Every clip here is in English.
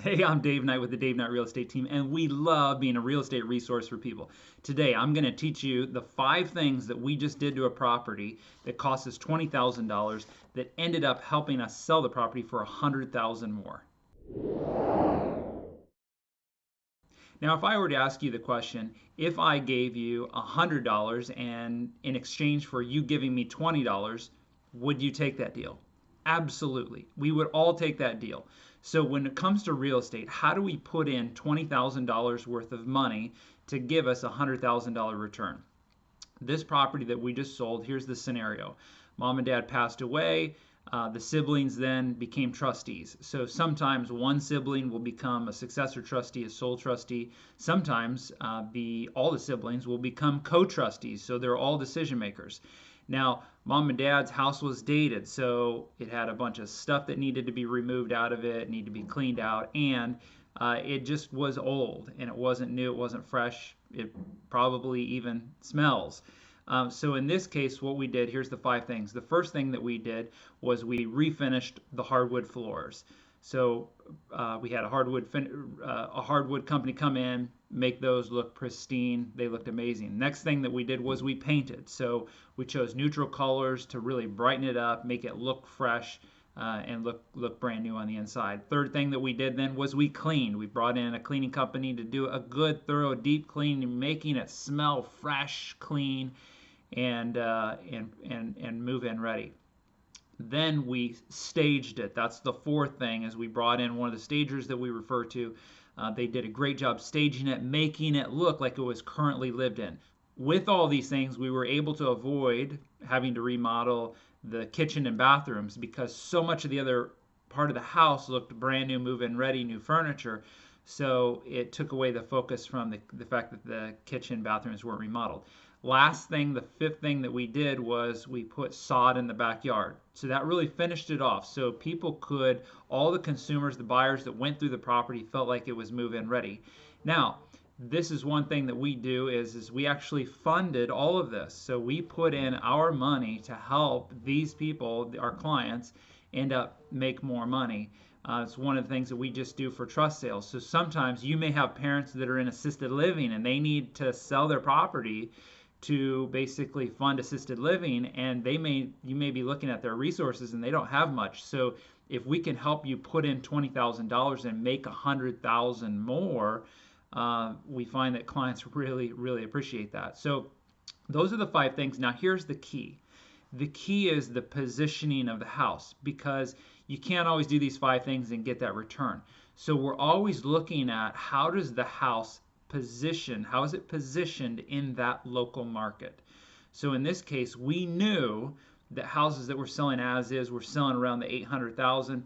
Hey, I'm Dave Knight with the Dave Knight Real Estate Team, and we love being a real estate resource for people. Today, I'm going to teach you the 5 things that we just did to a property that cost us $20,000 that ended up helping us sell the property for $100,000 more. Now, if I were to ask you the question, if I gave you $100 and in exchange for you giving me $20, would you take that deal? Absolutely. We would all take that deal. So when it comes to real estate, how do we put in $20,000 worth of money to give us a $100,000 return? This property that we just sold, here's the scenario. Mom and dad passed away. The siblings then became trustees. So sometimes one sibling will become a successor trustee, a sole trustee. Sometimes all the siblings will become co-trustees. So they're all decision makers. Now, mom and dad's house was dated, so it had a bunch of stuff that needed to be removed out of it, needed to be cleaned out, and it just was old, and it wasn't new, it wasn't fresh, it probably even smells. So in this case, what we did, here's the 5 things. The first thing that we did was we refinished the hardwood floors. So we had a hardwood company come in, make those look pristine. They looked amazing. Next thing that we did was we painted. So we chose neutral colors to really brighten it up, make it look fresh, and look brand new on the inside. Third thing that we did then was we cleaned. We brought in a cleaning company to do a good, thorough, deep clean, making it smell fresh, clean, and move-in ready. Then we staged it. That's the 4th thing, is we brought in one of the stagers that we refer to. They did a great job staging it, making it look like it was currently lived in. With all these things, we were able to avoid having to remodel the kitchen and bathrooms because so much of the other part of the house looked brand new, move-in ready, new furniture. So it took away the focus from the fact that the kitchen bathrooms weren't remodeled. Last thing, the 5th thing that we did was we put sod in the backyard. So that really finished it off. So all the consumers, the buyers that went through the property felt like it was move-in ready. Now, this is one thing that we do is we actually funded all of this. So we put in our money to help these people, our clients, end up make more money. It's one of the things that we just do for trust sales. So sometimes you may have parents that are in assisted living and they need to sell their property to basically fund assisted living, and you may be looking at their resources and they don't have much. So if we can help you put in $20,000 and make $100,000 more, we find that clients really, really appreciate that. So those are the 5 things. Now here's the key. The key is the positioning of the house, because you can't always do these 5 things and get that return. So we're always looking at how is it positioned in that local market. So in this case, we knew that houses that were selling as is were selling around the 800,000.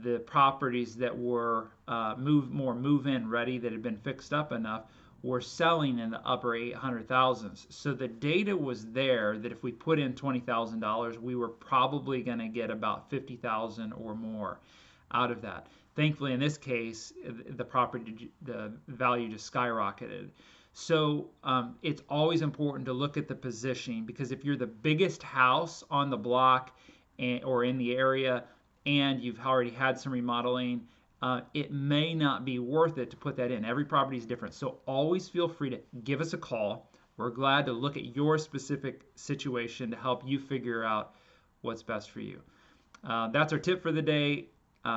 The properties that were move-in ready, that had been fixed up enough, were selling in the upper 800,000s. So the data was there that if we put in $20,000, we were probably going to get about 50,000 or more out of that. Thankfully, in this case, the value just skyrocketed. So it's always important to look at the positioning, because if you're the biggest house on the block or in the area and you've already had some remodeling, it may not be worth it to put that in. Every property is different. So always feel free to give us a call. We're glad to look at your specific situation to help you figure out what's best for you. That's our tip for the day.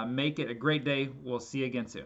Make it a great day. We'll see you again soon.